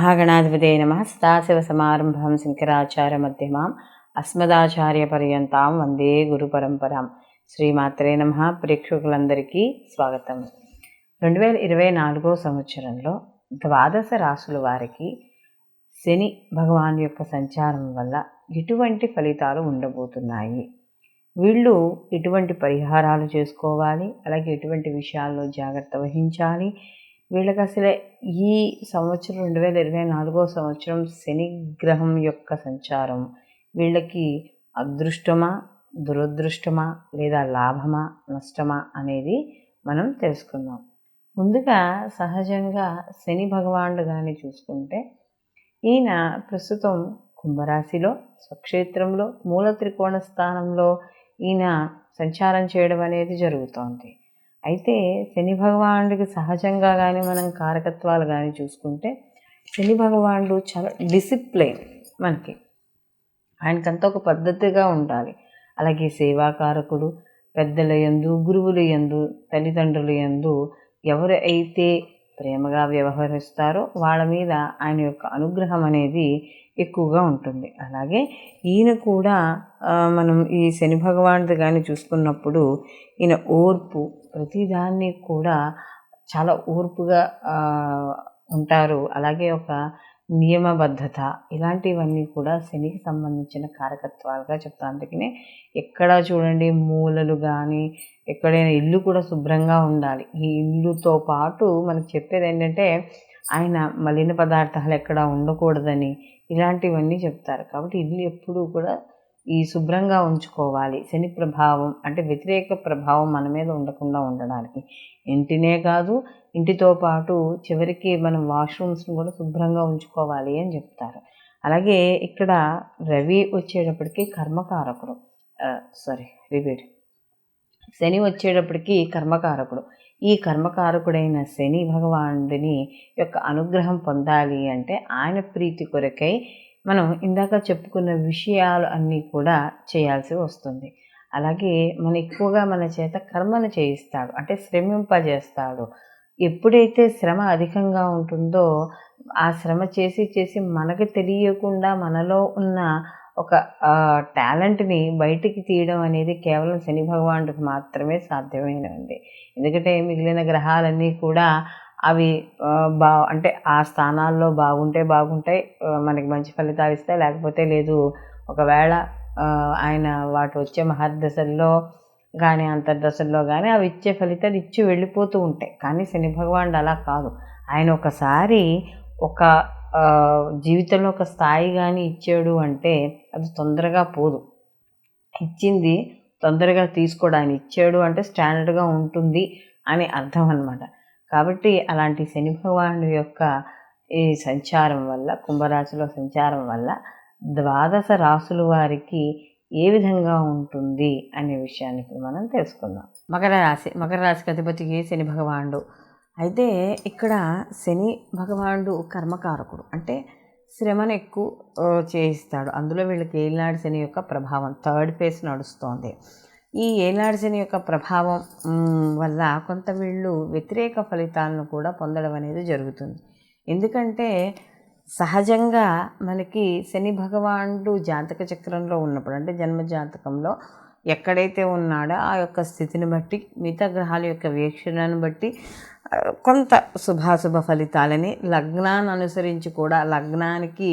మహాగణాధిపతే నమః. సదాశివసమారంభం శంకరాచార్యమధ్యమాం అస్మదాచార్యపర్యంతాం వందే గురు పరంపరాం. శ్రీమాత్రే నమః. ప్రేక్షకులందరికీ స్వాగతం. 2024 సంవత్సరంలో ద్వాదశ రాశుల వారికి శని భగవాన్ యొక్క సంచారం వల్ల ఎటువంటి ఫలితాలు ఉండబోతున్నాయి, వీళ్ళు ఎటువంటి పరిహారాలు చేసుకోవాలి, అలాగే ఎటువంటి విషయాల్లో జాగ్రత్త వహించాలి, వీళ్ళకి అసలే ఈ సంవత్సరం 2024 సంవత్సరం శని గ్రహం యొక్క సంచారం వీళ్ళకి అదృష్టమా, దురదృష్టమా, లేదా లాభమా, నష్టమా అనేది మనం తెలుసుకుందాం. ముందుగా సహజంగా శని భగవానుడు కానీ చూసుకుంటే ఈయన ప్రస్తుతం కుంభరాశిలో స్వక్షేత్రంలో మూల త్రికోణ స్థానంలో ఈయన సంచారం చేయడం అనేది జరుగుతోంది. అయితే శని భగవానుడికి సహజంగా కానీ మనం కారకత్వాలు కానీ చూసుకుంటే శని భగవానుడు చాలా డిసిప్లైన్, మనకి ఆయనకంతా ఒక పద్ధతిగా ఉండాలి. అలాగే సేవాకారకుడు, పెద్దల యందు, గురువుల యందు, తల్లిదండ్రుల యందు ఎవరు అయితే ప్రేమగా వ్యవహరిస్తారో వాళ్ళ మీద ఆయన యొక్క అనుగ్రహం అనేది ఎక్కువగా ఉంటుంది. అలాగే ఈయన కూడా మనం ఈ శని భగవానుడు కానీ చూసుకున్నప్పుడు ఈయన ఓర్పు, ప్రతిదాన్ని కూడా చాలా ఓర్పుగా ఉంటారు. అలాగే ఒక నియమబద్ధత, ఇలాంటివన్నీ కూడా శనికి సంబంధించిన కారకత్వాలుగా చెప్తాను. అందుకనే ఎక్కడా చూడండి మూలలు కానీ ఎక్కడైనా ఇల్లు కూడా శుభ్రంగా ఉండాలి. ఈ ఇల్లుతో పాటు మనకు చెప్పేది ఏంటంటే ఆయన మలిన పదార్థాలు ఎక్కడా ఉండకూడదని, ఇలాంటివన్నీ చెప్తారు. కాబట్టి ఇల్లు ఎప్పుడూ కూడా ఈ శుభ్రంగా ఉంచుకోవాలి. శని ప్రభావం అంటే వ్యతిరేక ప్రభావం మన మీద ఉండకుండా ఉండడానికి ఇంటినే కాదు, ఇంటితో పాటు చివరికి మనం వాష్రూమ్స్ని కూడా శుభ్రంగా ఉంచుకోవాలి అని చెప్తారు. అలాగే ఇక్కడ రవి వచ్చేటప్పటికి కర్మకారకుడు, శని వచ్చేటప్పటికి కర్మకారకుడు. ఈ కర్మకారకుడైన శని భగవానుడిని యొక్క అనుగ్రహం పొందాలి అంటే ఆయన ప్రీతి కొరకై మనం ఇందాక చెప్పుకున్న విషయాలు అన్నీ కూడా చేయాల్సి వస్తుంది. అలాగే ఎక్కువగా మన చేత కర్మను చేయిస్తాడు, అంటే శ్రమింపజేస్తాడు. ఎప్పుడైతే శ్రమ అధికంగా ఉంటుందో ఆ శ్రమ చేసి చేసి మనకు తెలియకుండా మనలో ఉన్న ఒక టాలెంట్ని బయటికి తీయడం అనేది కేవలం శని భగవానుడికి మాత్రమే సాధ్యమైనది. ఎందుకంటే మిగిలిన గ్రహాలన్నీ కూడా అవి అంటే ఆ స్థానాల్లో బాగుంటాయి, మనకి మంచి ఫలితాలు ఇస్తాయి, లేకపోతే లేదు. ఒకవేళ ఆయన వాటి వచ్చే మహర్దశల్లో కానీ అంతర్దశల్లో కానీ అవి ఇచ్చే ఫలితాలు ఇచ్చి వెళ్ళిపోతూ ఉంటాయి. కానీ శని భగవానుడు అలా కాదు. ఆయన ఒకసారి ఒక జీవితంలో ఒక స్థాయి కానీ ఇచ్చాడు అంటే అది తొందరగా పోదు. ఇచ్చింది తొందరగా తీసుకోవడానికి ఇచ్చాడు అంటే స్టాండర్డ్గా ఉంటుంది అని అర్థం అన్నమాట. కాబట్టి అలాంటి శని భగవానుడి యొక్క ఈ సంచారం వల్ల, కుంభరాశిలో సంచారం వల్ల ద్వాదశ రాశుల వారికి ఏ విధంగా ఉంటుంది అనే విషయాన్ని ఇప్పుడు మనం తెలుసుకుందాం. మకర రాశికి అధిపతికి శని భగవానుడు. అయితే ఇక్కడ శని భగవానుడు కర్మకారకుడు, అంటే శ్రమను ఎక్కువ చేయిస్తాడు. అందులో వీళ్ళకి ఏలినాడు శని యొక్క ప్రభావం 3rd ఫేజ్ నడుస్తోంది. ఈ ఏలినాడు శని యొక్క ప్రభావం వల్ల కొంత వీళ్ళు వ్యతిరేక ఫలితాలను కూడా పొందడం అనేది జరుగుతుంది. ఎందుకంటే సహజంగా మనకి శని భగవానుడు జాతక చక్రంలో ఉన్నప్పుడు, అంటే జన్మ జాతకంలో ఎక్కడైతే ఉన్నాడో ఆ యొక్క స్థితిని బట్టి, మిగతా గ్రహాల యొక్క వీక్షణను బట్టి కొంత శుభాశుభ ఫలితాలని లగ్నాన్ని అనుసరించి కూడా, లగ్నానికి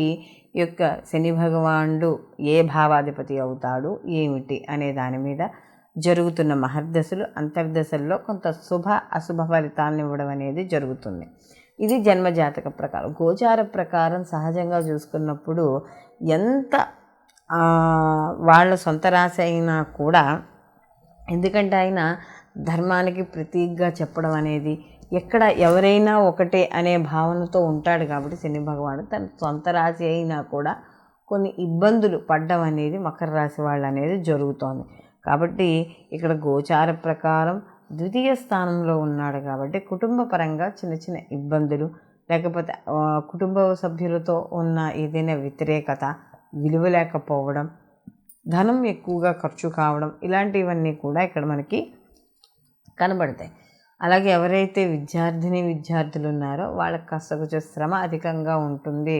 యొక్క శని భగవానుడు ఏ భావాధిపతి అవుతాడు ఏమిటి అనే దాని మీద జరుగుతున్న మహర్దశలు, అంతర్దశల్లో కొంత శుభ అశుభ ఫలితాలను ఇవ్వడం అనేది జరుగుతుంది. ఇది జన్మజాతక ప్రకారం. గోచార ప్రకారం సహజంగా చూసుకున్నప్పుడు ఎంత వాళ్ళ సొంత రాశి అయినా కూడా, ఎందుకంటే ఆయన ధర్మానికి ప్రతీకగా చెప్పడం అనేది, ఎక్కడ ఎవరైనా ఒకటే అనే భావనతో ఉంటాడు. కాబట్టి శని భగవానుడు తన సొంత రాశి అయినా కూడా కొన్ని ఇబ్బందులు పడ్డం అనేది మకర రాశి వాళ్ళు అనేది జరుగుతోంది. కాబట్టి ఇక్కడ గోచార ప్రకారం ద్వితీయ స్థానంలో ఉన్నాడు కాబట్టి కుటుంబ పరంగా చిన్న చిన్న ఇబ్బందులు, లేకపోతే కుటుంబ సభ్యులతో ఉన్న ఏదైనా వ్యతిరేకత, విలువ లేకపోవడం, ధనం ఎక్కువగా ఖర్చు కావడం, ఇలాంటివన్నీ కూడా ఇక్కడ మనకి కనబడతాయి. అలాగే ఎవరైతే విద్యార్థులు ఉన్నారో వాళ్ళకి కాస్త కొంచెం శ్రమ అధికంగా ఉంటుంది.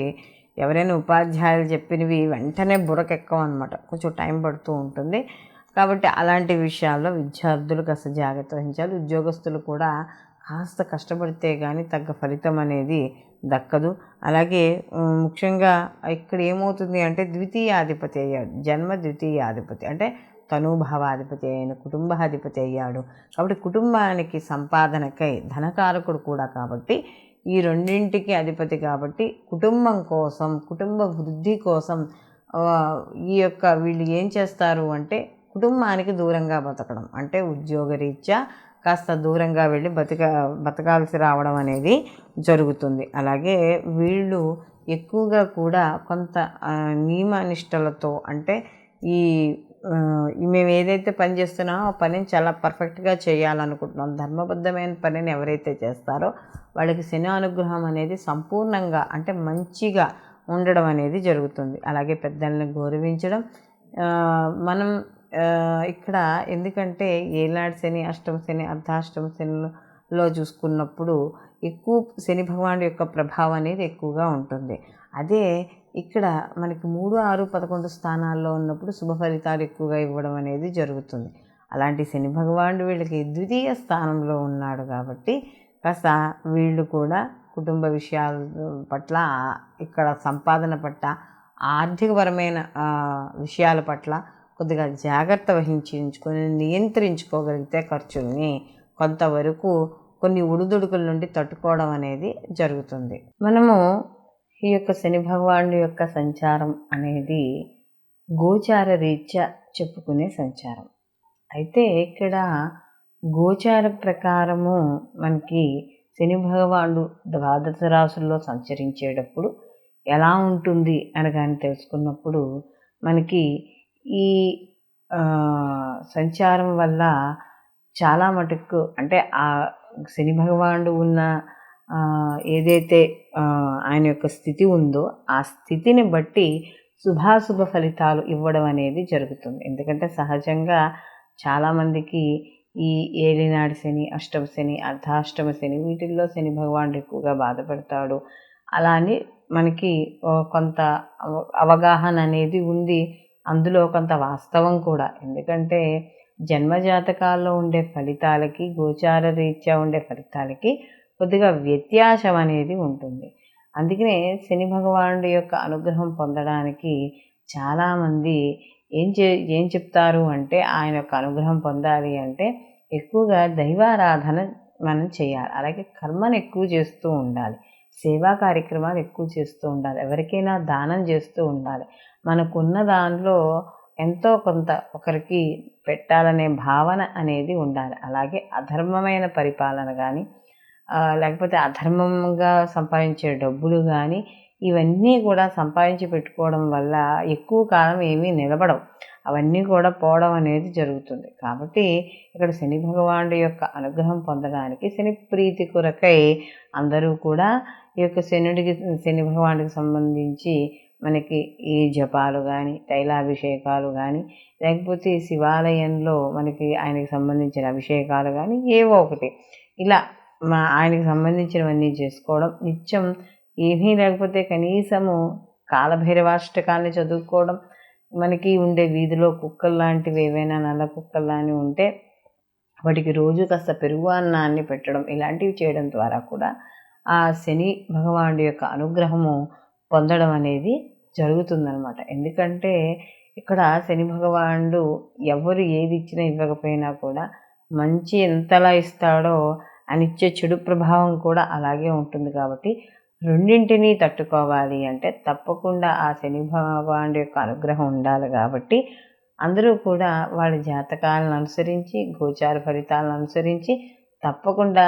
ఎవరైనా ఉపాధ్యాయులు చెప్పినవి వెంటనే బుర్రకెక్కవన్నమాట. కొంచెం టైం పడుతూ ఉంటుంది. కాబట్టి అలాంటి విషయాల్లో విద్యార్థులు కాస్త జాగ్రత్త వహించాలి. ఉద్యోగస్తులు కూడా కాస్త కష్టపడితే కానీ తగ్గ ఫలితం అనేది దక్కదు. అలాగే ముఖ్యంగా ఇక్కడ ఏమవుతుంది అంటే ద్వితీయాధిపతి అయ్యాడు. జన్మ ద్వితీయాధిపతి అంటే తనూభావాధిపతి అయిన కుటుంబాధిపతి అయ్యాడు. కాబట్టి కుటుంబానికి సంపాదనకై ధనకారకుడు కూడా కాబట్టి ఈ రెండింటికి అధిపతి కాబట్టి కుటుంబం కోసం, కుటుంబ వృద్ధి కోసం వీళ్ళు ఏం చేస్తారు అంటే కుటుంబానికి దూరంగా బతకడం, అంటే ఉద్యోగరీత్యా కాస్త దూరంగా వెళ్ళి బతకాల్సి రావడం అనేది జరుగుతుంది. అలాగే వీళ్ళు ఎక్కువగా కూడా కొంత నియమనిష్టలతో, అంటే మేము ఏదైతే పని చేస్తున్నామో ఆ పనిని చాలా పర్ఫెక్ట్గా చేయాలనుకుంటున్నాం, ధర్మబద్ధమైన పనిని ఎవరైతే చేస్తారో వాళ్ళకి శని అనుగ్రహం అనేది సంపూర్ణంగా, అంటే మంచిగా ఉండడం అనేది జరుగుతుంది. అలాగే పెద్దల్ని గౌరవించడం. మనం ఇక్కడ ఎందుకంటే ఏలినాటి శని, అష్టమ శని, అర్ధాష్టమ శనిలో చూసుకున్నప్పుడు ఎక్కువ శని భగవానుడి యొక్క ప్రభావం అనేది ఎక్కువగా ఉంటుంది. అదే ఇక్కడ మనకి 3, 6, 11 స్థానాల్లో ఉన్నప్పుడు శుభ ఫలితాలు ఎక్కువగా ఇవ్వడం అనేది జరుగుతుంది. అలాంటి శని భగవానుడు వీళ్ళకి ద్వితీయ స్థానంలో ఉన్నాడు కాబట్టి కాస్త వీళ్ళు కూడా కుటుంబ విషయాల పట్ల, ఇక్కడ సంపాదన పట్ల, ఆర్థికపరమైన విషయాల పట్ల కొద్దిగా జాగ్రత్త వహించుకొని నియంత్రించుకోగలిగితే ఖర్చుల్ని కొంతవరకు కొన్ని ఒడిదుడుకుల నుండి తట్టుకోవడం అనేది జరుగుతుంది. మనము ఈ యొక్క శని భగవానుడి యొక్క సంచారం అనేది గోచార రీత్యా చెప్పుకునే సంచారం. అయితే ఇక్కడ గోచార ప్రకారము మనకి శని భగవానుడు ద్వాదశ రాశుల్లో సంచరించేటప్పుడు ఎలా ఉంటుంది అని కానీ తెలుసుకున్నప్పుడు మనకి ఈ సంచారం వల్ల చాలా మటుకు, అంటే ఆ శని భగవానుడు ఉన్న ఏదైతే ఆయన యొక్క స్థితి ఉందో ఆ స్థితిని బట్టి శుభాశుభ ఫలితాలు ఇవ్వడం అనేది జరుగుతుంది. ఎందుకంటే సహజంగా చాలామందికి ఈ ఏలినాటి శని, అష్టమ శని, అర్ధాష్టమ శని వీటిల్లో శని భగవానుడు ఎక్కువగా బాధపడతాడు. అలా అని మనకి కొంత అవగాహన అనేది ఉంది. అందులో కొంత వాస్తవం కూడా. ఎందుకంటే జన్మజాతకాల్లో ఉండే ఫలితాలకి, గోచార రీత్యా ఉండే ఫలితాలకి కొద్దిగా వ్యత్యాసం అనేది ఉంటుంది. అందుకనే శని భగవానుడి యొక్క అనుగ్రహం పొందడానికి చాలామంది ఏం చెప్తారు అంటే, ఆయన యొక్క అనుగ్రహం పొందాలి అంటే ఎక్కువగా దైవారాధన మనం చేయాలి. అలాగే కర్మను ఎక్కువ చేస్తూ ఉండాలి, సేవా కార్యక్రమాలు ఎక్కువ చేస్తూ ఉండాలి, ఎవరికైనా దానం చేస్తూ ఉండాలి. మనకున్న దానిలో ఎంతో కొంత ఒకరికి పెట్టాలనే భావన అనేది ఉండాలి. అలాగే అధర్మమైన పరిపాలన కానీ, లేకపోతే అధర్మంగా సంపాదించే డబ్బులు కానీ, ఇవన్నీ కూడా సంపాదించి పెట్టుకోవడం వల్ల ఎక్కువ కాలం ఏమీ నిలబడవు, అవన్నీ కూడా పోవడం అనేది జరుగుతుంది. కాబట్టి ఇక్కడ శని భగవానుడి యొక్క అనుగ్రహం పొందడానికి, శని ప్రీతి కొరకై అందరూ కూడా ఈ యొక్క శని భగవానుడికి సంబంధించి మనకి ఈ జపాలు కానీ, తైలాభిషేకాలు కానీ, లేకపోతే శివాలయంలో మనకి ఆయనకి సంబంధించిన అభిషేకాలు కానీ ఏవో ఒకటి ఇలా ఆయనకి సంబంధించినవన్నీ చేసుకోవడం, నిత్యం ఏమీ లేకపోతే కనీసము కాలభైరవాష్టకాన్ని చదువుకోవడం, మనకి ఉండే వీధిలో కుక్కలు లాంటివి ఏవైనా నల్ల కుక్కలు లాంటివి ఉంటే వాటికి రోజు కాస్త పెరుగు అన్నాన్ని పెట్టడం, ఇలాంటివి చేయడం ద్వారా కూడా ఆ శని భగవానుడి యొక్క అనుగ్రహము పొందడం అనేది జరుగుతుందన్నమాట. ఎందుకంటే ఇక్కడ శని భగవానుడు ఎవరు ఏది ఇచ్చినా ఇవ్వకపోయినా కూడా మంచి ఎంతలా ఇస్తాడో అనిచ్చే చెడు ప్రభావం కూడా అలాగే ఉంటుంది. కాబట్టి రెండింటినీ తట్టుకోవాలి అంటే తప్పకుండా ఆ శని భగవానుడి యొక్క అనుగ్రహం ఉండాలి. కాబట్టి అందరూ కూడా వాళ్ళ జాతకాలను అనుసరించి, గోచార ఫలితాలను అనుసరించి తప్పకుండా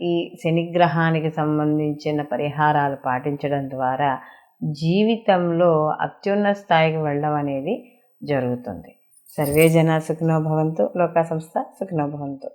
ఈ శనిగ్రహానికి సంబంధించిన పరిహారాలు పాటించడం ద్వారా జీవితంలో అత్యున్నత స్థాయికి వెళ్ళడం అనేది జరుగుతుంది. సర్వే జనా సుఖినో భవంతు, లోకా సంస్థ సుఖినో భవంతు.